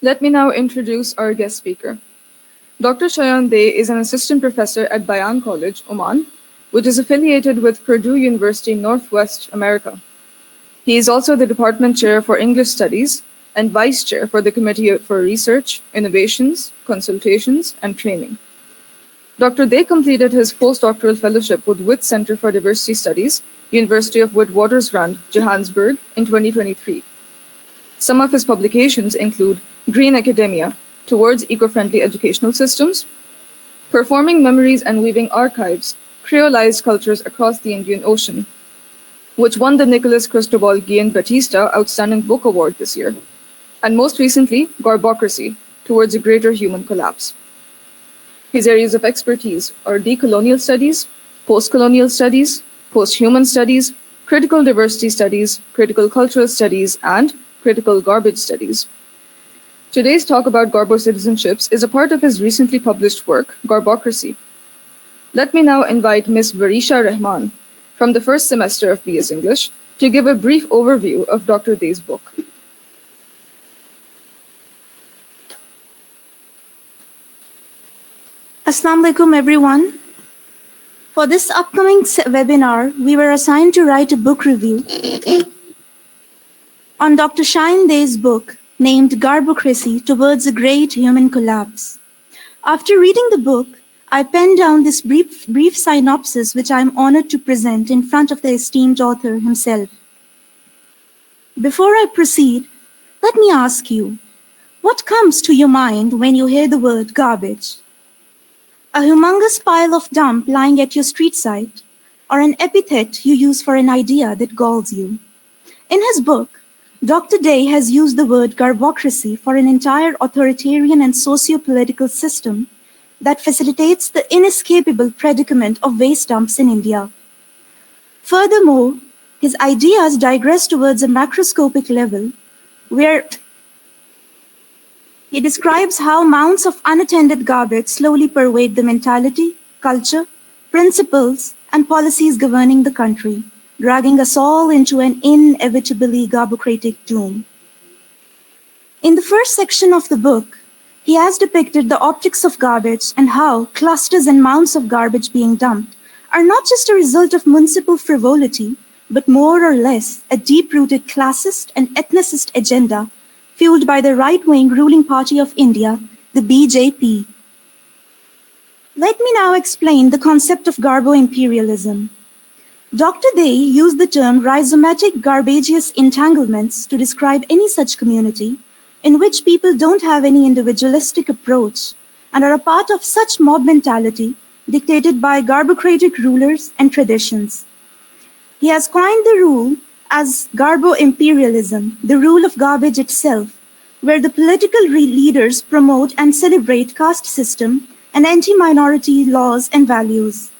Let me now introduce our guest speaker. Dr. Sayan Dey is an assistant professor at Bayan College, Oman, which is affiliated with Purdue University, Northwest America. He is also the department chair for English Studies and vice chair for the Committee for Research, Innovations, Consultations, and Training. Dr. Dey completed his postdoctoral fellowship with Witt Center for Diversity Studies, University of Witwatersrand, Johannesburg, in 2023. Some of his publications include Green Academia, Towards Eco-Friendly Educational Systems, Performing Memories and Weaving Archives, Creolized Cultures Across the Indian Ocean, which won the Nicholas Cristobal Guillen Batista Outstanding Book Award this year, and most recently, Garbocracy, Towards a Greater Human Collapse. His areas of expertise are decolonial studies, post-colonial studies, post-human studies, critical diversity studies, critical cultural studies, and critical garbage studies. Today's talk about Garbo-Citizenships is a part of his recently published work, Garbocracy. Let me now invite Ms. Varisha Rahman from the first semester of BS English to give a brief overview of Dr. Dey's book. Assalamu alaikum, everyone. For this upcoming webinar, we were assigned to write a book review on Dr. Sayan Dey's book named Garbocracy, Towards a Great Human Collapse. After reading the book, I penned down this brief synopsis which I am honored to present in front of the esteemed author himself. Before I proceed, let me ask you, what comes to your mind when you hear the word garbage? A humongous pile of dump lying at your street side, or an epithet you use for an idea that galls you? In his book, Dr. Dey has used the word garbocracy for an entire authoritarian and socio-political system that facilitates the inescapable predicament of waste dumps in India. Furthermore, his ideas digress towards a macroscopic level, where he describes how mounds of unattended garbage slowly pervade the mentality, culture, principles, and policies governing the country, dragging us all into an inevitably garbocratic doom. In the first section of the book, he has depicted the optics of garbage and how clusters and mounds of garbage being dumped are not just a result of municipal frivolity, but more or less a deep-rooted classist and ethnicist agenda fueled by the right-wing ruling party of India, the BJP. Let me now explain the concept of Garbo-imperialism. Dr. Dey used the term rhizomatic garbaceous entanglements to describe any such community in which people don't have any individualistic approach and are a part of such mob mentality dictated by garbocratic rulers and traditions. He has coined the rule as Garbo-imperialism, the rule of garbage itself, where the political leaders promote and celebrate caste system and anti-minority laws and values.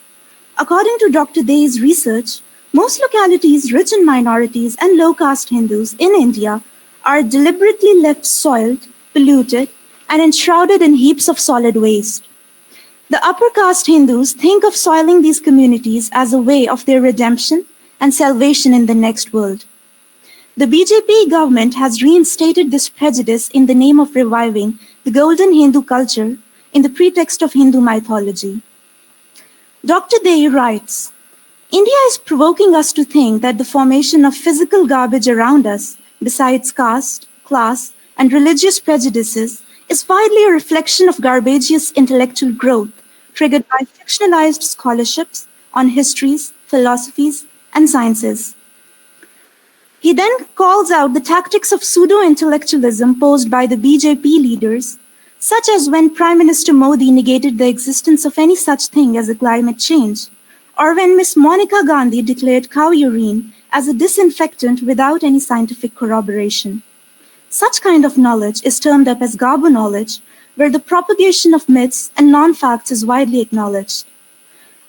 According to Dr. Dey's research, most localities rich in minorities and low-caste Hindus in India are deliberately left soiled, polluted, and enshrouded in heaps of solid waste. The upper caste Hindus think of soiling these communities as a way of their redemption and salvation in the next world. The BJP government has reinstated this prejudice in the name of reviving the golden Hindu culture in the pretext of Hindu mythology. Dr. Dey writes, India is provoking us to think that the formation of physical garbage around us, besides caste, class, and religious prejudices, is widely a reflection of garbaceous intellectual growth triggered by fictionalized scholarships on histories, philosophies, and sciences. He then calls out the tactics of pseudo-intellectualism posed by the BJP leaders, such as when Prime Minister Modi negated the existence of any such thing as a climate change, or when Miss Monica Gandhi declared cow urine as a disinfectant without any scientific corroboration. Such kind of knowledge is termed up as Garbo knowledge, where the propagation of myths and non-facts is widely acknowledged.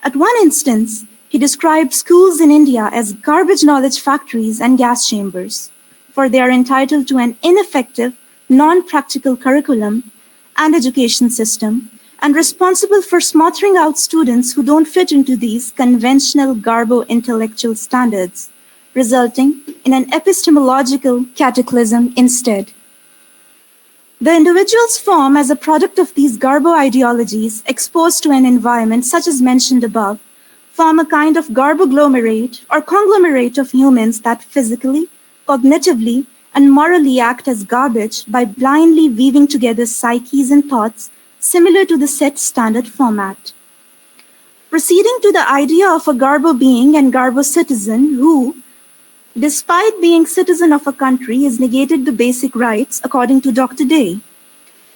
At one instance, he described schools in India as garbage knowledge factories and gas chambers, for they are entitled to an ineffective, non-practical curriculum and education system, and responsible for smothering out students who don't fit into these conventional Garbo intellectual standards, resulting in an epistemological cataclysm instead. The individuals form as a product of these Garbo ideologies exposed to an environment such as mentioned above, form a kind of Garboglomerate or conglomerate of humans that physically, cognitively, and morally act as garbage by blindly weaving together psyches and thoughts similar to the set standard format. Proceeding to the idea of a Garbo being and Garbo citizen who, despite being citizen of a country, is negated the basic rights according to Dr. Dey.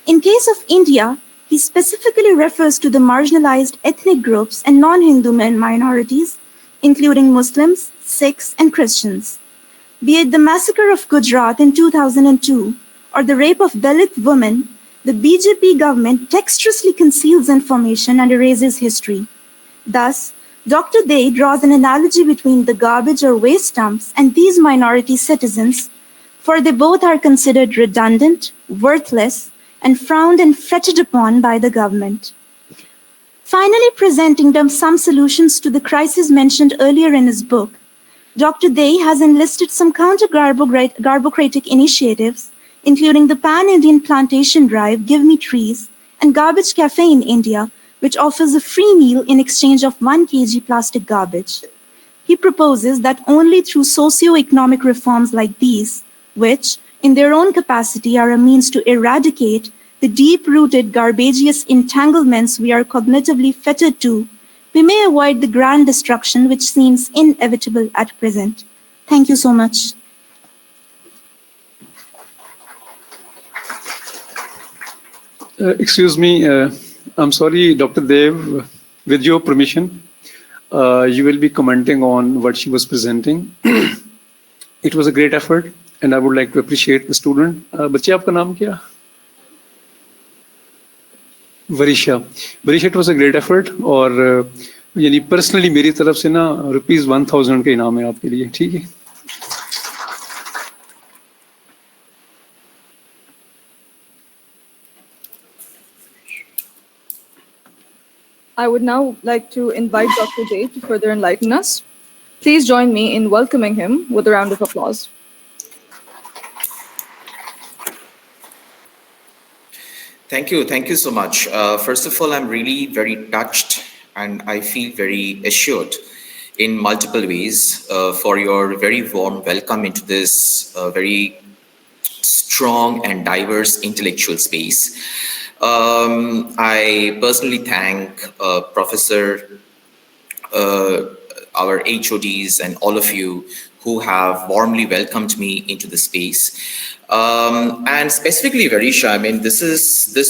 In case of India, he specifically refers to the marginalized ethnic groups and non-Hindu minorities, including Muslims, Sikhs, and Christians. Be it the massacre of Gujarat in 2002 or the rape of Dalit women, the BJP government dexterously conceals information and erases history. Thus, Dr. Dey draws an analogy between the garbage or waste dumps and these minority citizens, for they both are considered redundant, worthless, and frowned and fretted upon by the government. Finally, presenting them some solutions to the crisis mentioned earlier in his book, Dr. Dey has enlisted some counter-Garbocratic initiatives, including the Pan-Indian Plantation Drive, Give Me Trees, and Garbage Cafe in India, which offers a free meal in exchange of 1 kg plastic garbage. He proposes that only through socio-economic reforms like these, which, in their own capacity, are a means to eradicate the deep-rooted garbageous entanglements we are cognitively fettered to, we may avoid the grand destruction which seems inevitable at present. Thank you so much. Excuse me, I'm sorry, Dr. Dev, with your permission, you will be commenting on what she was presenting. It was a great effort, and I would like to appreciate the student. बच्चे आपका नाम क्या? वरिशा. वरिशा, it was a great effort, और यानी personally मेरी तरफ से ना ₹1000 का इनाम है आपके लिए, ठीक है? I would now like to invite Dr. Dey to further enlighten us. Please join me in welcoming him with a round of applause. Thank you so much. First of all, I'm really very touched and I feel very assured in multiple ways for your very warm welcome into this very strong and diverse intellectual space. I personally thank Professor, our HODs and all of you who have warmly welcomed me into the space. And specifically Varisha, I mean, this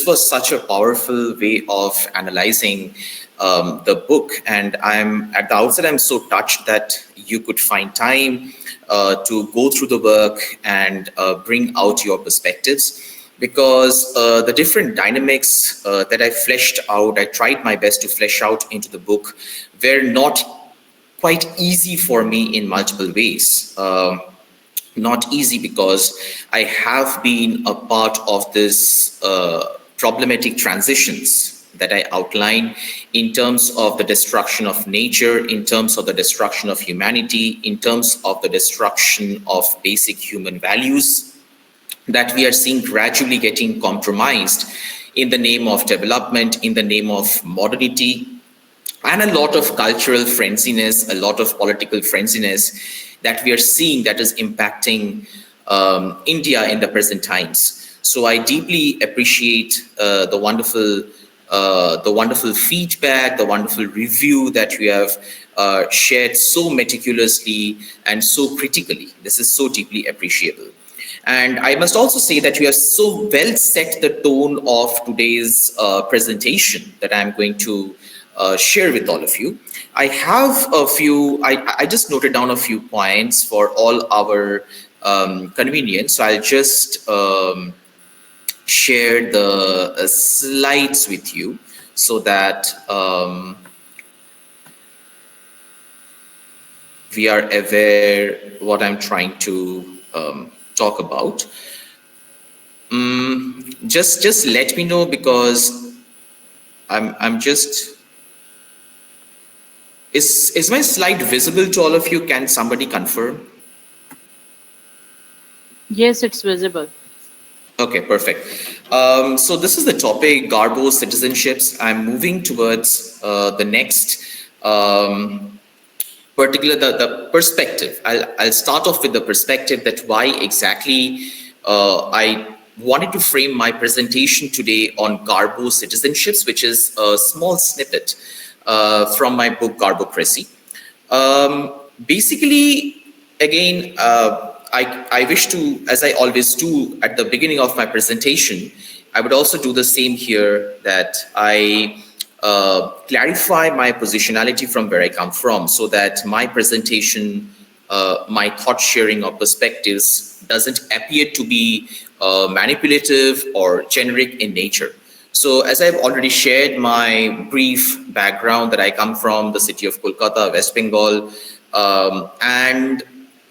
was such a powerful way of analyzing the book, and at the outset I'm so touched that you could find time to go through the work and bring out your perspectives, because the different dynamics that I tried my best to flesh out into the book were not quite easy for me in multiple ways. Not easy because I have been a part of this problematic transitions that I outline in terms of the destruction of nature, in terms of the destruction of humanity, in terms of the destruction of basic human values that we are seeing gradually getting compromised in the name of development, in the name of modernity, and a lot of cultural frenziness, a lot of political frenziness that we are seeing that is impacting India in the present times. So I deeply appreciate the wonderful feedback, the wonderful review that you have shared so meticulously and so critically. This is so deeply appreciable. And I must also say that you have so well set the tone of today's presentation that I'm going to share with all of you. I have a few, I just noted down a few points for all our convenience. So I'll just share the slides with you so that we are aware what I'm trying to talk about. Just let me know, because I'm just, is my slide visible to all of you? Can somebody confirm? Yes, it's visible. Okay, perfect. So this is the topic, Garbo-citizenships. I'm moving towards the next particular, the perspective. I'll start off with the perspective that why exactly I wanted to frame my presentation today on Garbo-citizenships, which is a small snippet from my book, Garbocracy. Basically, again, I wish to, as I always do at the beginning of my presentation, I would also do the same here, that I clarify my positionality from where I come from, so that my presentation, my thought sharing or perspectives doesn't appear to be manipulative or generic in nature. So as I've already shared my brief background, that I come from the city of Kolkata, West Bengal, and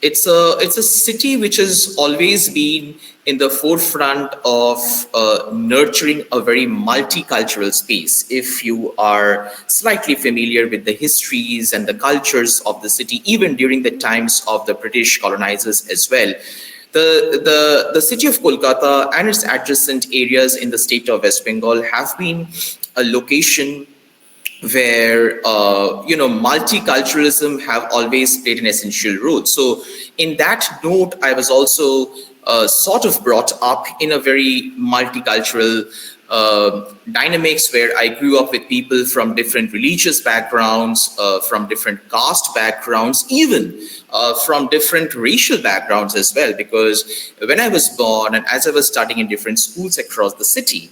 it's a city which has always been in the forefront of nurturing a very multicultural space. If you are slightly familiar with the histories and the cultures of the city, even during the times of the British colonizers as well, the city of Kolkata and its adjacent areas in the state of West Bengal have been a location where multiculturalism have always played an essential role. So in that note, I was also sort of brought up in a very multicultural dynamics, where I grew up with people from different religious backgrounds, from different caste backgrounds, even from different racial backgrounds as well. Because when I was born and as I was studying in different schools across the city,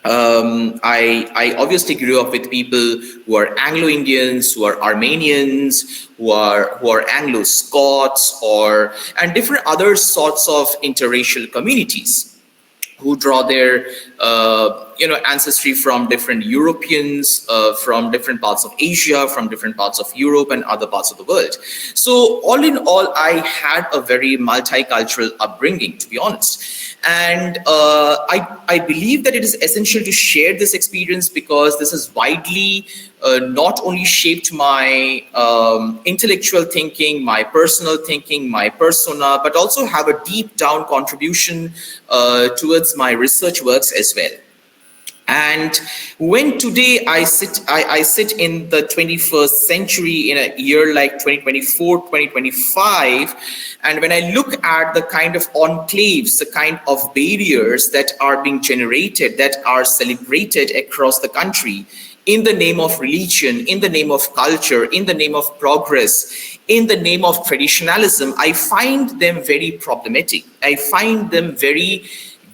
I obviously grew up with people who are Anglo-Indians, who are Armenians, who are Anglo-Scots, and different other sorts of interracial communities who draw their ancestry from different Europeans, from different parts of Asia, from different parts of Europe and other parts of the world. So all in all, I had a very multicultural upbringing, to be honest. And I believe that it is essential to share this experience, because this has widely not only shaped my intellectual thinking, my personal thinking, my persona, but also have a deep down contribution towards my research works as well. And when today I sit in the 21st century, in a year like 2024, 2025, and when I look at the kind of enclaves, the kind of barriers that are being generated, that are celebrated across the country in the name of religion, in the name of culture, in the name of progress, in the name of traditionalism, I find them very problematic. I find them very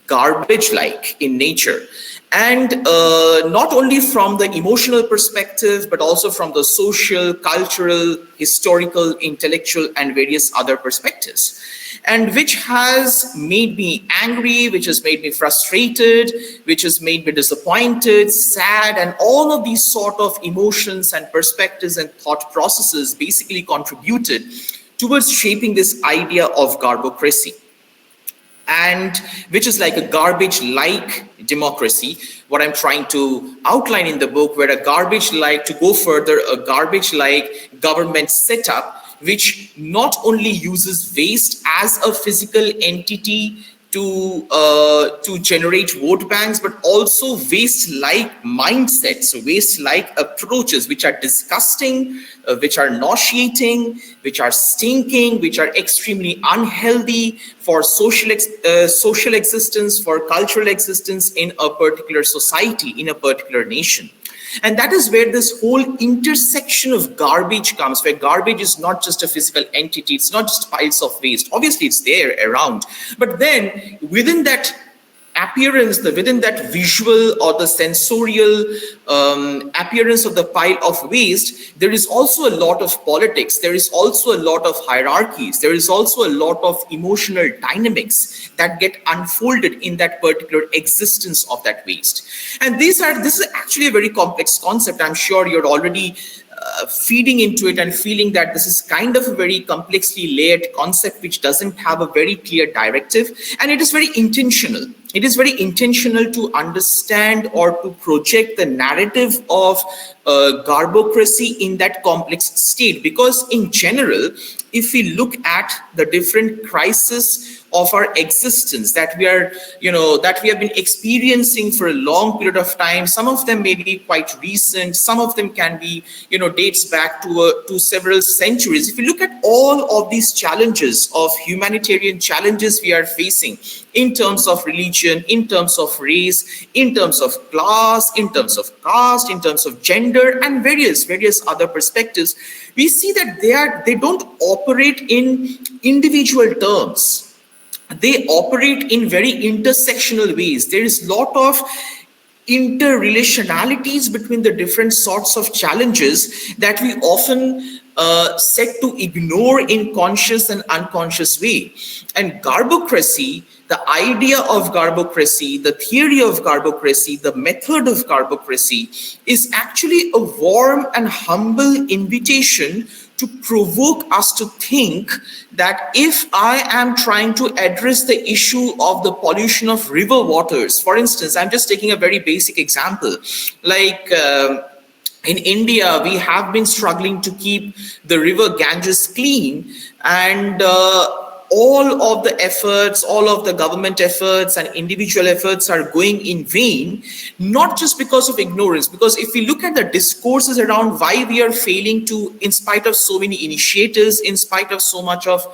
garbage-like in nature. And not only from the emotional perspective, but also from the social, cultural, historical, intellectual, and various other perspectives. And which has made me angry, which has made me frustrated, which has made me disappointed, sad, and all of these sort of emotions and perspectives and thought processes basically contributed towards shaping this idea of Garbocracy, and which is like a garbage-like democracy. What I'm trying to outline in the book, where a garbage-like, to go further, a garbage-like government setup, which not only uses waste as a physical entity to generate vote banks, but also waste-like mindsets, waste-like approaches, which are disgusting, which are nauseating, which are stinking, which are extremely unhealthy for social existence, for cultural existence in a particular society, in a particular nation. And that is where this whole intersection of garbage comes, where garbage is not just a physical entity, it's not just piles of waste. Obviously, it's there around. But then within that appearance, within that visual or the sensorial appearance of the pile of waste, there is also a lot of politics. There is also a lot of hierarchies. There is also a lot of emotional dynamics that get unfolded in that particular existence of that waste. And this is actually a very complex concept. I'm sure you're already feeding into it and feeling that this is kind of a very complexly layered concept which doesn't have a very clear directive, and it is very intentional. It is very intentional to understand or to project the narrative of Garbocracy in that complex state. Because in general, if we look at the different crises of our existence that we are, that we have been experiencing for a long period of time, some of them may be quite recent, some of them can be, dates back to several centuries. If you look at all of these challenges of humanitarian challenges we are facing in terms of religion, in terms of race, in terms of class, in terms of caste, in terms of gender, and various other perspectives, we see that they don't operate in individual terms. They operate in very intersectional ways. There is a lot of interrelationalities between the different sorts of challenges that we often set to ignore in conscious and unconscious way. And Garbocracy, the idea of Garbocracy, the theory of Garbocracy, the method of Garbocracy is actually a warm and humble invitation to provoke us to think that if I am trying to address the issue of the pollution of river waters, for instance, I'm just taking a very basic example, like in India, we have been struggling to keep the river Ganges clean, and all of the efforts, all of the government efforts and individual efforts are going in vain, not just because of ignorance, because if we look at the discourses around why we are failing to, in spite of so many initiatives, in spite of so much of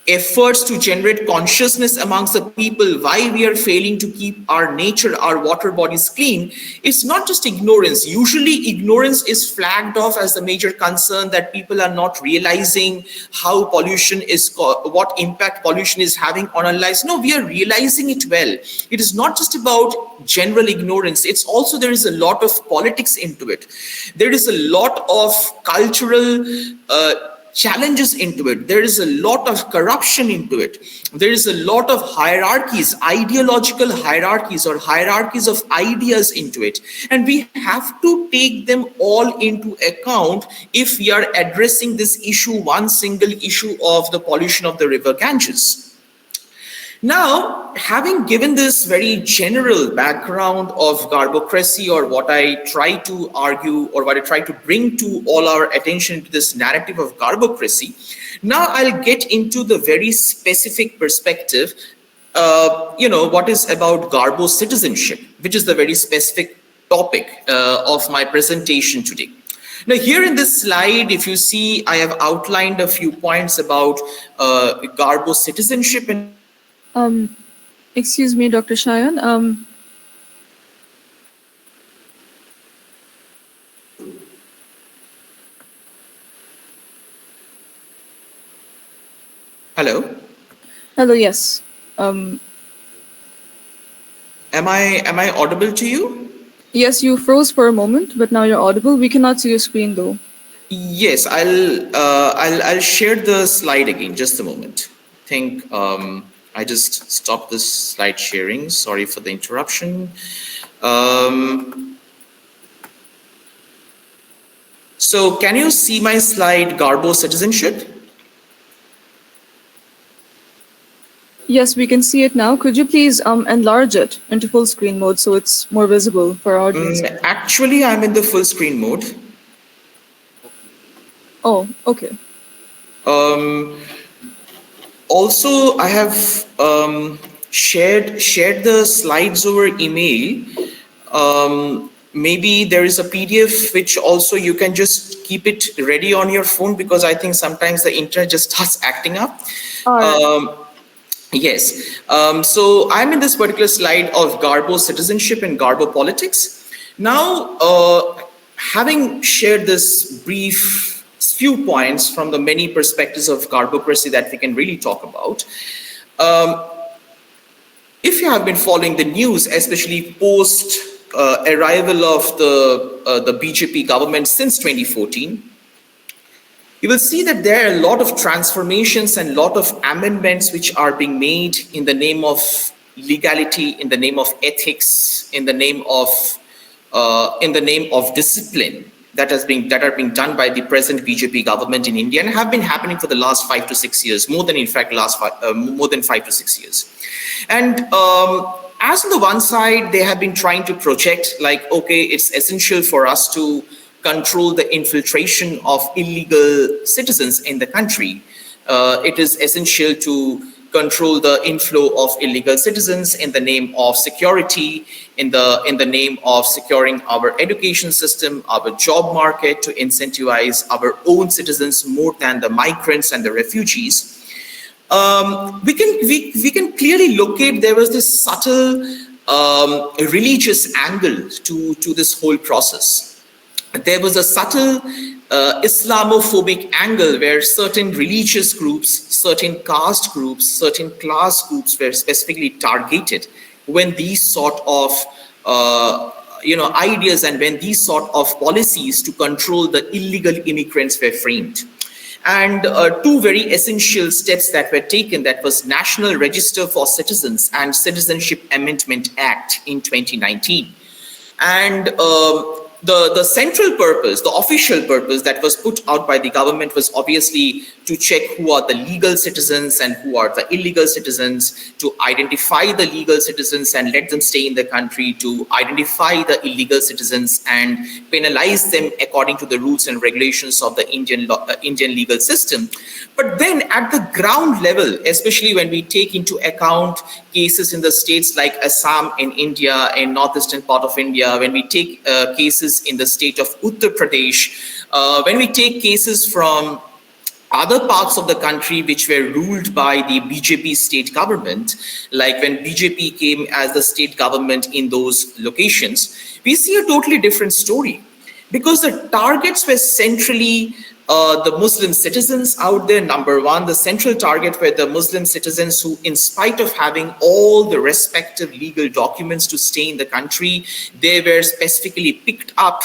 efforts to generate consciousness amongst the people, why we are failing to keep our nature, our water bodies clean, it's not just ignorance. Usually ignorance is flagged off as the major concern, that people are not realizing how pollution is, what impact pollution is having on our lives. No, we are realizing it well. It is not just about general ignorance. It's also, there is a lot of politics into it. There is a lot of cultural challenges into it. There is a lot of corruption into it. There is a lot of hierarchies, ideological hierarchies or hierarchies of ideas into it. And we have to take them all into account if we are addressing this issue, one single issue of the pollution of the river Ganges. Now, having given this very general background of Garbocracy, or what I try to argue or what I try to bring to all our attention to this narrative of Garbocracy, now I'll get into the very specific perspective, what is about Garbo-citizenship, which is the very specific topic of my presentation today. Now, here in this slide, if you see, I have outlined a few points about Garbo-citizenship and Excuse me, Dr. Sayan. Hello. Hello. Yes. Am I audible to you? Yes, you froze for a moment, but now you're audible. We cannot see your screen though. Yes, I'll share the slide again. Just a moment. I think I just stopped this slide sharing. Sorry for the interruption. So can you see my slide, Garbo-citizenship? Yes, we can see it now. Could you please enlarge it into full screen mode so it's more visible for our audience? Actually, I'm in the full screen mode. Oh, okay. Also, I have shared the slides over email. Maybe there is a PDF which also you can just keep it ready on your phone, because I think sometimes the internet just starts acting up. Yes. So I'm in this particular slide of Garbo-citizenship and Garbo politics. Now, having shared this brief few points from the many perspectives of Garbocracy that we can really talk about, if you have been following the news, especially post arrival of the BJP government since 2014, you will see that there are a lot of transformations and a lot of amendments which are being made in the name of legality, in the name of ethics, in the name of discipline that are being done by the present BJP government in India, and have been happening for the last 5 to 6 years, more than 5 to 6 years. And as on the one side, they have been trying to project like, okay, it's essential for us to control the infiltration of illegal citizens in the country. It is essential to control the inflow of illegal citizens in the name of security, in the name of securing our education system, our job market, to incentivize our own citizens more than the migrants and the refugees. We can clearly locate there was this subtle religious angle to this whole process. There was a subtle Islamophobic angle where certain religious groups, certain caste groups, certain class groups were specifically targeted when these sort of ideas and when these sort of policies to control the illegal immigrants were framed. And two very essential steps that were taken, that was National Register for Citizens and Citizenship Amendment Act in 2019. And the central purpose, the official purpose that was put out by the government was obviously to check who are the legal citizens and who are the illegal citizens, to identify the legal citizens and let them stay in the country, to identify the illegal citizens and penalize them according to the rules and regulations of the Indian legal system. But then at the ground level, especially when we take into account cases in the states like Assam in India, in northeastern part of India, when we take cases in the state of Uttar Pradesh, when we take cases from other parts of the country which were ruled by the BJP state government, like when BJP came as the state government in those locations, we see a totally different story, because the targets were centrally the Muslim citizens out there. Number one, the central target were the Muslim citizens who, in spite of having all the respective legal documents to stay in the country, they were specifically picked up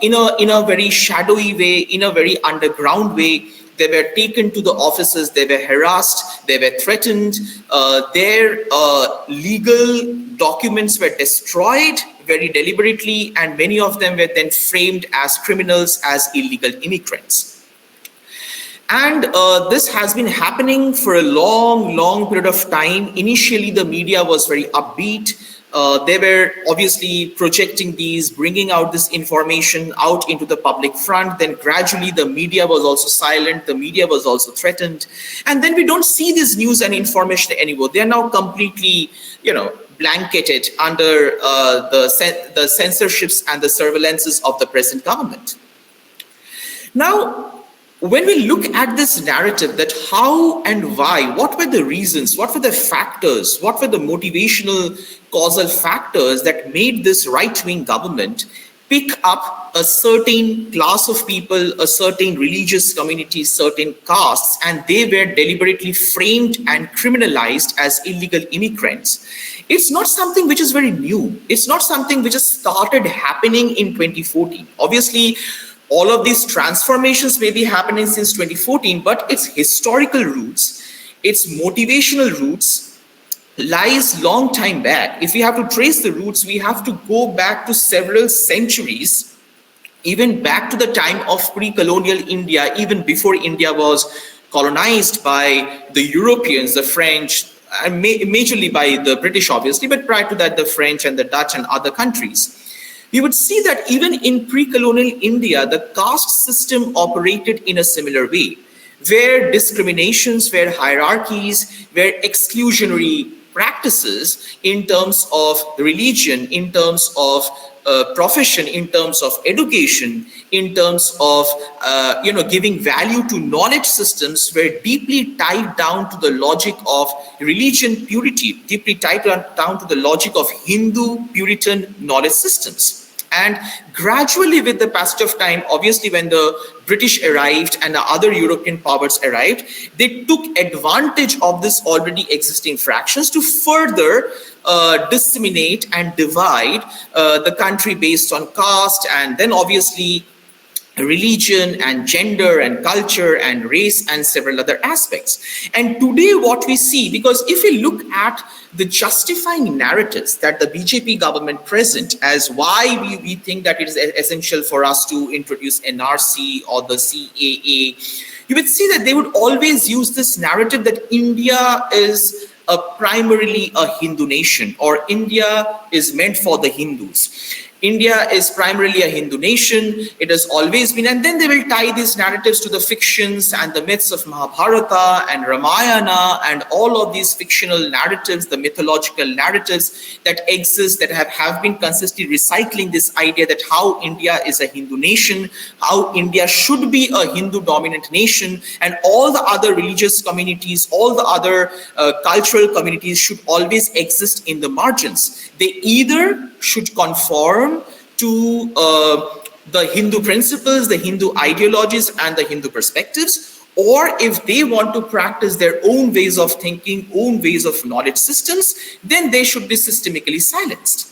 in a very shadowy way, in a very underground way. They were taken to the offices, they were harassed, they were threatened, their legal documents were destroyed very deliberately, and many of them were then framed as criminals, as illegal immigrants. And this has been happening for a long period of time. Initially, the media was very upbeat. They were obviously projecting these, bringing out this information out into the public front. Then gradually the media was also silent. The media was also threatened. And then we don't see this news and information anymore. They are now completely, blanketed under the censorships and the surveillances of the present government. Now, when we look at this narrative, that how and why, what were the reasons, what were the factors, what were the motivational causal factors that made this right-wing government pick up a certain class of people, a certain religious community, certain castes, and they were deliberately framed and criminalized as illegal immigrants. It's not something which is very new. It's not something which has started happening in 2014. Obviously, all of these transformations may be happening since 2014, but its historical roots, its motivational roots lies long time back. If we have to trace the roots, we have to go back to several centuries, even back to the time of pre-colonial India, even before India was colonized by the Europeans, the French, and majorly by the British, obviously, but prior to that, the French and the Dutch and other countries. We would see that even in pre-colonial India, the caste system operated in a similar way, where discriminations, where hierarchies, where exclusionary practices in terms of religion, in terms of profession, in terms of education, in terms of giving value to knowledge systems were deeply tied down to the logic of religion purity, deeply tied down to the logic of Hindu Puritan knowledge systems. And gradually, with the passage of time, obviously when the British arrived and the other European powers arrived, they took advantage of this already existing fractions to further disseminate and divide the country based on caste, and then obviously religion and gender and culture and race and several other aspects. And today what we see, because if we look at the justifying narratives that the BJP government present as why we think that it is essential for us to introduce NRC or the CAA, you would see that they would always use this narrative that India is primarily a Hindu nation, or India is meant for the Hindus. India is primarily a Hindu nation. It has always been, and then they will tie these narratives to the fictions and the myths of Mahabharata and Ramayana and all of these fictional narratives, the mythological narratives that exist, that have been consistently recycling this idea that how India is a Hindu nation, how India should be a Hindu dominant nation, and all the other religious communities, all the other cultural communities should always exist in the margins. They either should conform to the Hindu principles, the Hindu ideologies, and the Hindu perspectives, or if they want to practice their own ways of thinking, own ways of knowledge systems, then they should be systemically silenced.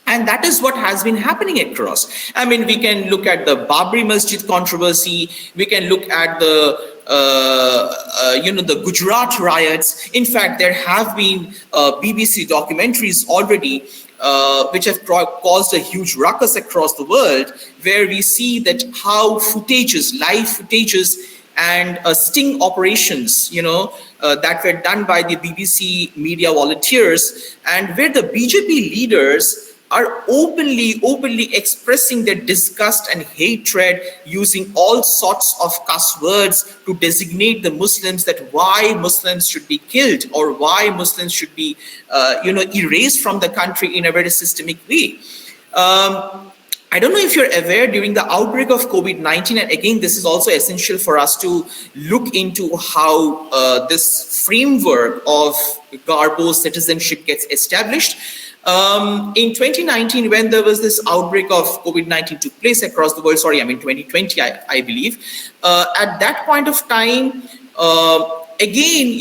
And that is what has been happening across. I mean, we can look at the Babri Masjid controversy. We can look at the the Gujarat riots. In fact, there have been BBC documentaries already which have caused a huge ruckus across the world, where we see that how footages, live footages, and sting operations, that were done by the BBC media volunteers, and where the BJP leaders are openly expressing their disgust and hatred, using all sorts of cuss words to designate the Muslims, that why Muslims should be killed or why Muslims should be, erased from the country in a very systemic way. I don't know if you're aware, during the outbreak of COVID-19, and again, this is also essential for us to look into how this framework of Garbo-citizenship gets established. In 2019, when there was this outbreak of COVID-19 took place across the world, 2020, I believe, at that point of time, again,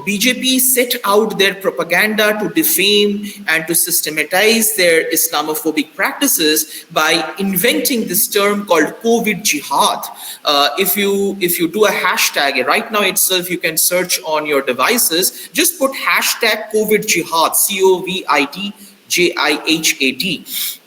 BJP set out their propaganda to defame and to systematize their Islamophobic practices by inventing this term called COVID jihad. If you do a hashtag, right now itself, you can search on your devices, just put hashtag COVID jihad, COVIDJIHAD.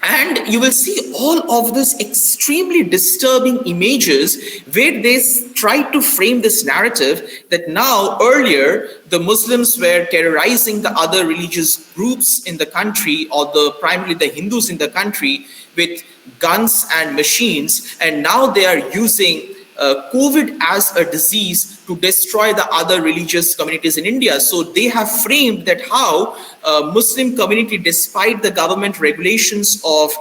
And you will see all of this extremely disturbing images where they try to frame this narrative that now, earlier, the Muslims were terrorizing the other religious groups in the country, or primarily the Hindus in the country, with guns and machines, and now they are using COVID as a disease to destroy the other religious communities in India. So they have framed that how Muslim community, despite the government regulations of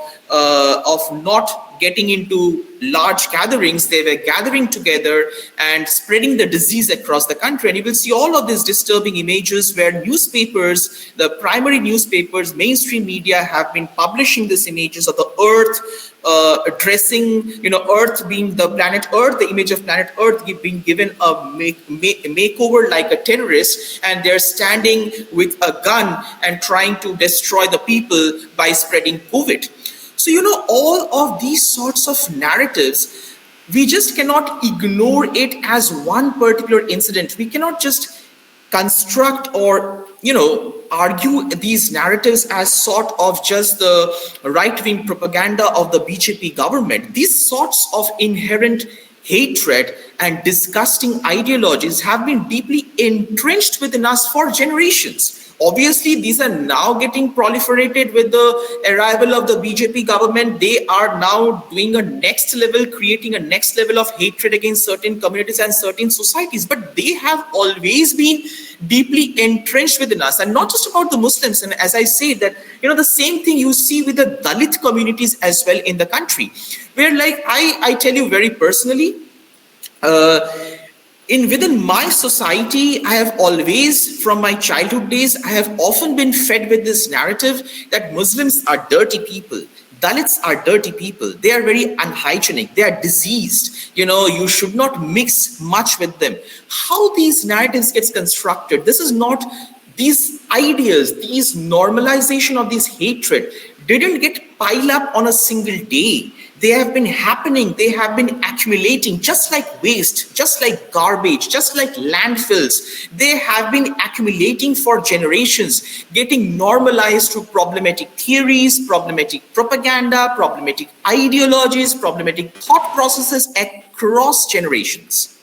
not getting into large gatherings, they were gathering together and spreading the disease across the country. And you will see all of these disturbing images where newspapers, the primary newspapers, mainstream media have been publishing these images of the earth addressing, Earth being the planet Earth, the image of planet Earth being given a makeover like a terrorist, and they're standing with a gun and trying to destroy the people by spreading COVID. So, all of these sorts of narratives, we just cannot ignore it as one particular incident. We cannot just construct or, argue these narratives as sort of just the right-wing propaganda of the BJP government. These sorts of inherent hatred and disgusting ideologies have been deeply entrenched within us for generations. Obviously, these are now getting proliferated with the arrival of the BJP government. They are now doing a next level, creating a next level of hatred against certain communities and certain societies. But they have always been deeply entrenched within us, and not just about the Muslims. And as I say that, the same thing you see with the Dalit communities as well in the country, where, like, I tell you very personally, within my society, I have always, from my childhood days, I have often been fed with this narrative that Muslims are dirty people. Dalits are dirty people. They are very unhygienic. They are diseased. You should not mix much with them. How these narratives gets constructed, this is not, these ideas, these normalization of this hatred didn't get piled up on a single day. They have been happening, they have been accumulating, just like waste, just like garbage, just like landfills. They have been accumulating for generations, getting normalized through problematic theories, problematic propaganda, problematic ideologies, problematic thought processes across generations.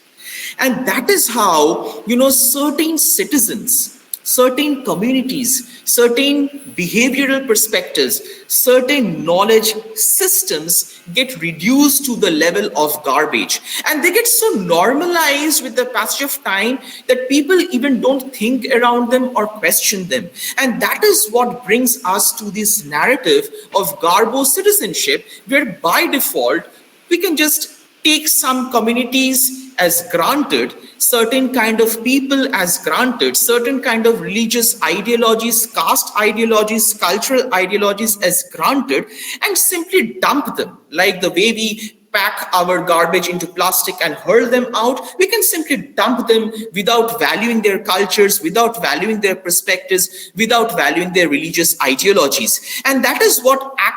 And that is how, certain citizens certain communities, certain behavioral perspectives, certain knowledge systems get reduced to the level of garbage. And they get so normalized with the passage of time that people even don't think around them or question them. And that is what brings us to this narrative of Garbo-citizenship, where by default, we can just take some communities as granted, certain kind of people as granted, certain kind of religious ideologies, caste ideologies, cultural ideologies as granted, and simply dump them. Like the way we pack our garbage into plastic and hurl them out, we can simply dump them without valuing their cultures, without valuing their perspectives, without valuing their religious ideologies. And that is what I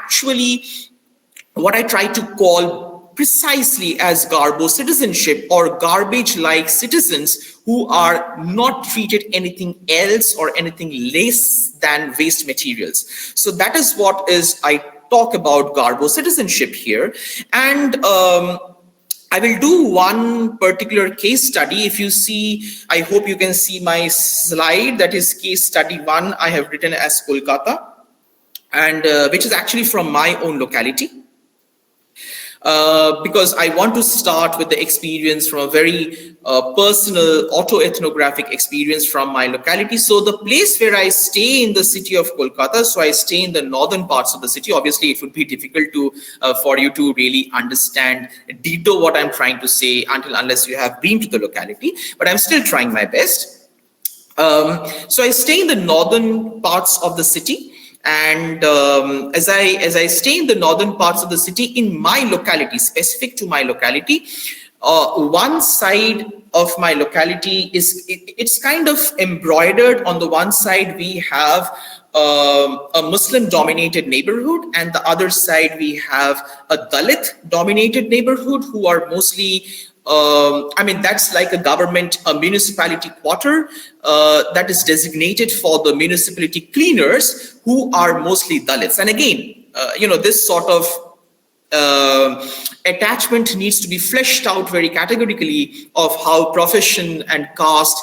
try to call precisely as Garbo-citizenship, or garbage-like citizens who are not treated anything else or anything less than waste materials. So that is what I talk about Garbo-citizenship here. And I will do one particular case study. If you see, I hope you can see my slide. That is case study 1 I have written as Kolkata, and which is actually from my own locality. Because I want to start with the experience from a very personal auto-ethnographic experience from my locality. So the place where I stay in the city of Kolkata, so I stay in the northern parts of the city. Obviously, it would be difficult for you to really understand ditto what I'm trying to say unless you have been to the locality, but I'm still trying my best. So I stay in the northern parts of the city. And as I stay in the northern parts of the city, in my locality, specific to my locality, one side of my locality it's kind of embroidered. On the one side, we have a Muslim-dominated neighborhood, and the other side we have a Dalit-dominated neighborhood who are mostly that's like a municipality quarter that is designated for the municipality cleaners, who are mostly Dalits. And again, this sort of attachment needs to be fleshed out very categorically of how profession and caste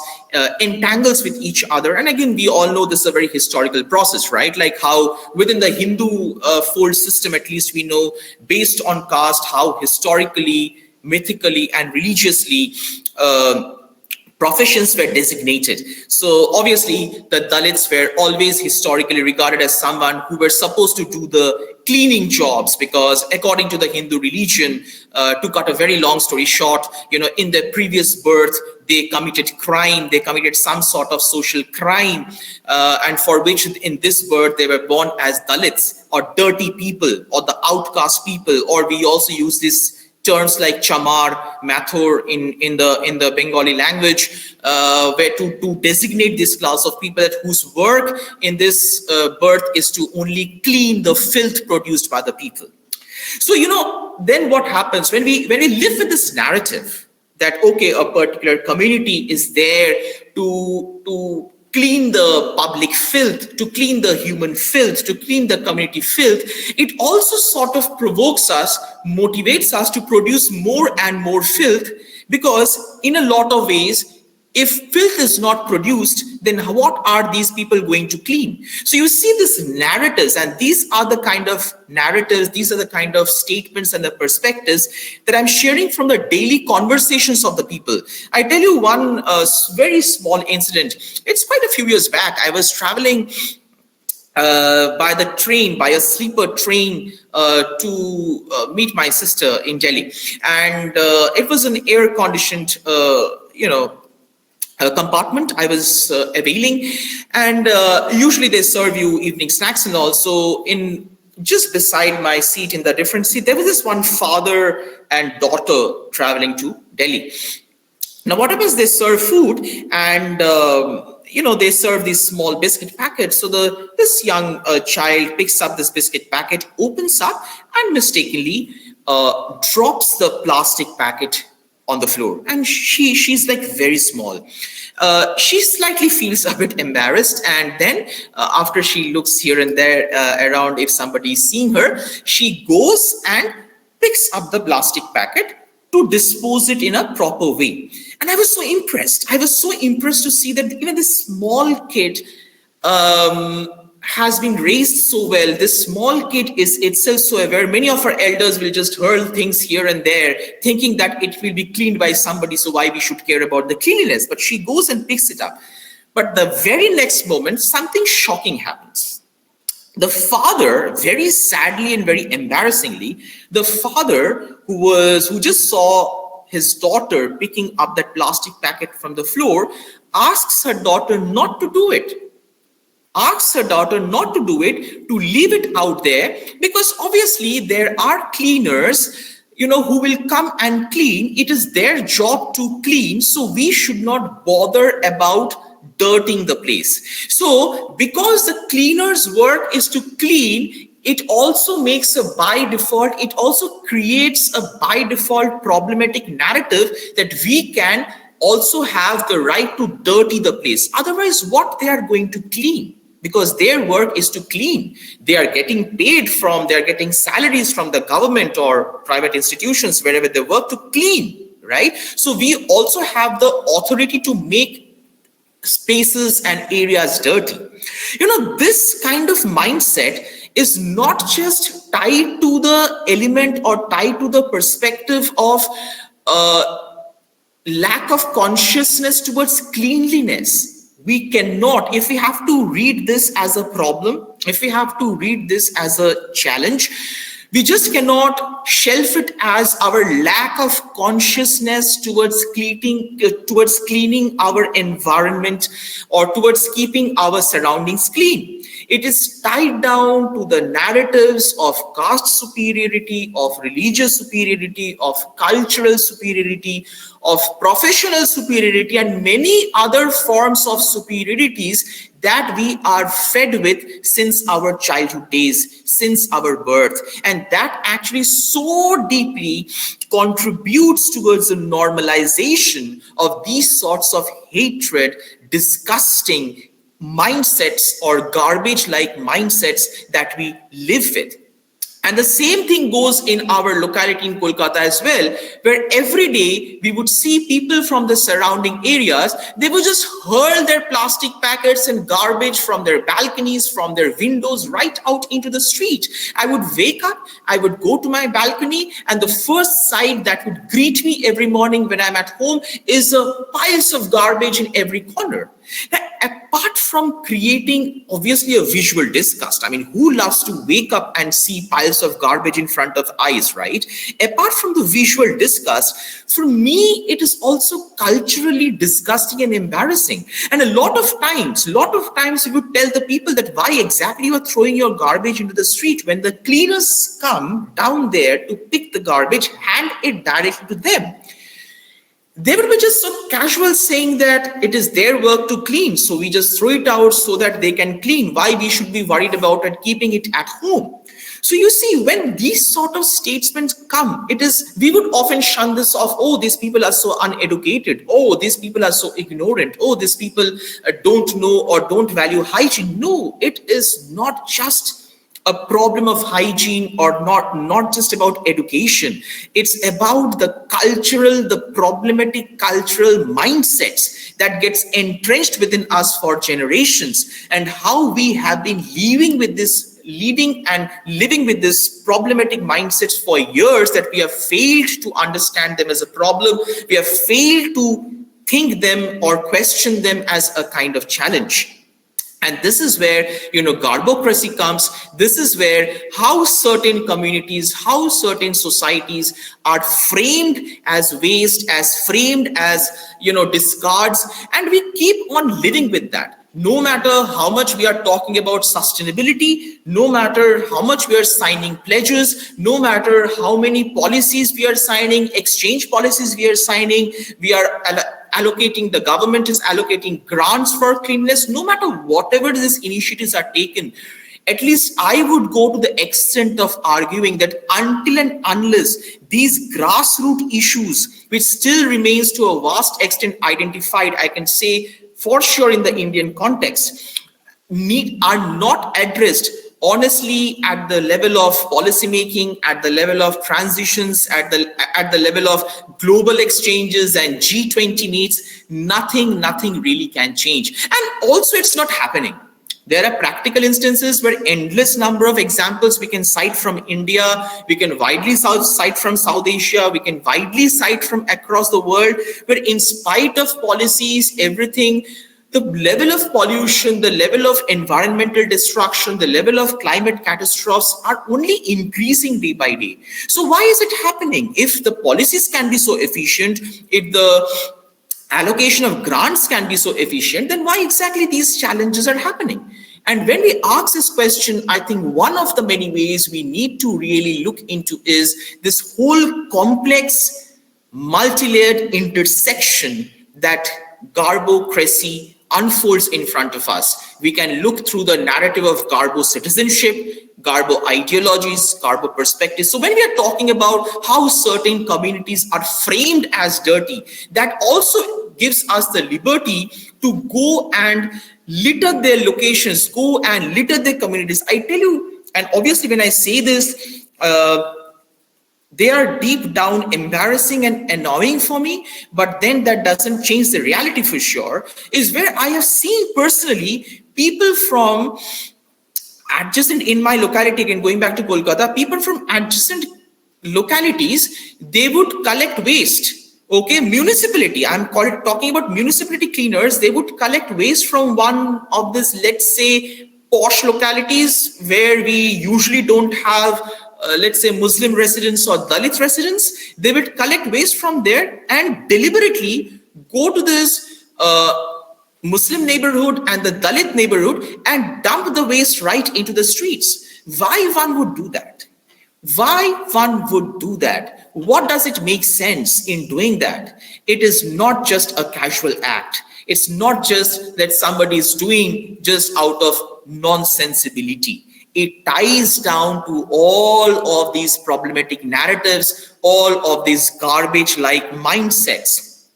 entangles with each other. And again, we all know this is a very historical process, right? Like how within the Hindu fold system, at least we know, based on caste, how historically, mythically, and religiously professions were designated. So obviously the Dalits were always historically regarded as someone who were supposed to do the cleaning jobs, because according to the Hindu religion, to cut a very long story short, in their previous birth, they committed crime, they committed some sort of social crime, and for which in this birth they were born as Dalits, or dirty people, or the outcast people, or we also use this terms like chamar, mathur in the Bengali language, where to designate this class of people whose work in this birth is to only clean the filth produced by the people. So then what happens when we live with this narrative that okay, a particular community is there to clean the public filth, to clean the human filth, to clean the community filth, it also sort of provokes us, motivates us to produce more and more filth, because in a lot of ways, if filth is not produced, then what are these people going to clean? So you see these narratives, and these are the kind of narratives, these are the kind of statements and the perspectives that I'm sharing from the daily conversations of the people. I tell you one very small incident. It's quite a few years back. I was traveling by a sleeper train to meet my sister in Delhi. And it was an air-conditioned, compartment I was availing, and usually they serve you evening snacks and all. So just beside my seat, in the different seat, there was this one father and daughter traveling to Delhi. Now what happens, they serve food, and they serve these small biscuit packets. So this young child picks up this biscuit packet, opens up, and mistakenly drops the plastic packet on the floor. And she's like very small. She slightly feels a bit embarrassed, and then after she looks here and there around if somebody is seeing her, she goes and picks up the plastic packet to dispose it in a proper way. And I was so impressed. I was so impressed to see that even this small kid has been raised so well. This small kid is itself so aware. Many of our elders will just hurl things here and there, thinking that it will be cleaned by somebody, so why we should care about the cleanliness. But she goes and picks it up. But the very next moment, something shocking happens. The father, very sadly and very embarrassingly, the father who just saw his daughter picking up that plastic packet from the floor, asks her daughter not to do it. Asks her daughter not to do it, to leave it out there, because obviously there are cleaners, who will come and clean. It is their job to clean, so we should not bother about dirtying the place. So because the cleaner's work is to clean, it also makes it also creates a by default problematic narrative that we can also have the right to dirty the place. Otherwise, what they are going to clean? Because their work is to clean. They are getting they're getting salaries from the government or private institutions, wherever they work, to clean, right? So we also have the authority to make spaces and areas dirty. This kind of mindset is not just tied to the element or tied to the perspective of lack of consciousness towards cleanliness. We cannot, if we have to read this as a problem, if we have to read this as a challenge, we just cannot shelf it as our lack of consciousness towards cleaning our environment or towards keeping our surroundings clean. It is tied down to the narratives of caste superiority, of religious superiority, of cultural superiority, of professional superiority, and many other forms of superiorities that we are fed with since our childhood days, since our birth. And that actually so deeply contributes towards the normalization of these sorts of hatred, disgusting mindsets or garbage-like mindsets that we live with. And the same thing goes in our locality in Kolkata as well, where every day we would see people from the surrounding areas, they would just hurl their plastic packets and garbage from their balconies, from their windows, right out into the street. I would wake up, I would go to my balcony, and the first sight that would greet me every morning when I'm at home is piles of garbage in every corner. Now, apart from creating obviously a visual disgust, I mean, who loves to wake up and see piles of garbage in front of eyes, right? Apart from the visual disgust, for me, it is also culturally disgusting and embarrassing. And a lot of times you would tell the people that why exactly you are throwing your garbage into the street. When the cleaners come down there to pick the garbage, hand it directly to them. They would be just so casual saying that it is their work to clean, so we just throw it out so that they can clean. Why we should be worried about it, keeping it at home? So you see, when these sort of statements come, we would often shun this off. Oh, these people are so uneducated. Oh, these people are so ignorant. Oh, these people don't know or don't value hygiene. No, it is not just a problem of hygiene or not just about education. It's about the problematic cultural mindsets that gets entrenched within us for generations, and how we have been living with this problematic mindsets for years, that we have failed to understand them as a problem. We have failed to think them or question them as a kind of challenge. And this is where, Garbocracy comes. This is where how certain communities, how certain societies are framed as waste, as framed as, discards. And we keep on living with that. No matter how much we are talking about sustainability, no matter how much we are signing pledges, no matter how many policies we are signing, exchange policies we are signing, the government is allocating grants for cleanliness, no matter whatever these initiatives are taken, at least I would go to the extent of arguing that until and unless these grassroots issues, which still remains to a vast extent identified, I can say for sure in the Indian context, are not addressed, honestly, at the level of policy making, at the level of transitions, at the level of global exchanges and G20 meets, nothing really can change. And also, it's not happening. There are practical instances where endless number of examples we can cite from India, we can widely cite from South Asia, we can widely cite from across the world, where in spite of policies, everything, the level of pollution, the level of environmental destruction, the level of climate catastrophes are only increasing day by day. So why is it happening? If the policies can be so efficient, if the allocation of grants can be so efficient, then why exactly these challenges are happening? And when we ask this question, I think one of the many ways we need to really look into is this whole complex, multi-layered intersection that Garbocracy unfolds in front of us. We can look through the narrative of Garbo-citizenship, Garbo ideologies, Garbo perspectives. So when we are talking about how certain communities are framed as dirty, that also gives us the liberty to go and litter their locations, go and litter their communities. I tell you, and obviously when I say this, they are deep down embarrassing and annoying for me, but then that doesn't change the reality for sure, is where I have seen personally people from adjacent, in my locality, again going back to Kolkata, people from adjacent localities, they would collect waste. Okay, municipality, I'm talking about municipality cleaners, they would collect waste from one of this, let's say, posh localities where we usually don't have let's say Muslim residents or Dalit residents. They would collect waste from there and deliberately go to this Muslim neighborhood and the Dalit neighborhood and dump the waste right into the streets. Why one would do that? Why one would do that? What does it make sense in doing that? It is not just a casual act. It's not just that somebody is doing just out of nonsensibility. It ties down to all of these problematic narratives, all of these garbage-like mindsets,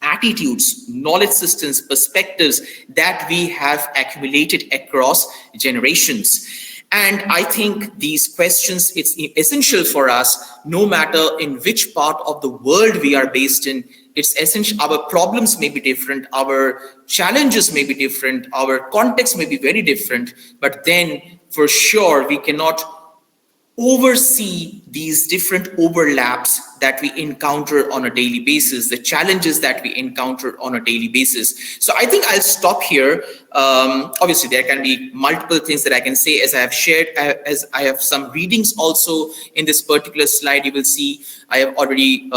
attitudes, knowledge systems, perspectives that we have accumulated across generations. And I think these questions, it's essential for us, no matter in which part of the world we are based in. It's essential. Our problems may be different, our challenges may be different, our context may be very different, but then for sure we cannot oversee these different overlaps that we encounter on a daily basis, the challenges that we encounter on a daily basis. So I think I'll stop here. Obviously, there can be multiple things that I can say, as I have shared, as I have some readings also in this particular slide. You will see I have already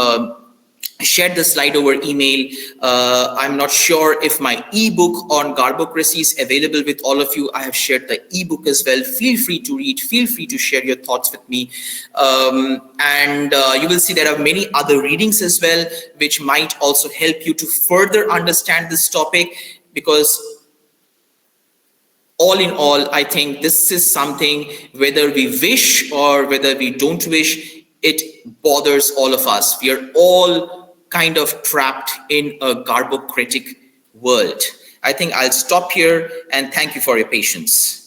shared the slide over email. I'm not sure if my ebook on Garbocracy is available with all of you. I have shared the ebook as well. Feel free to read, feel free to share your thoughts with me. And you will see there are many other readings as well, which might also help you to further understand this topic, because all in all, I think this is something, whether we wish or whether we don't wish, it bothers all of us. We are all kind of trapped in a garbocratic world. I think I'll stop here and thank you for your patience.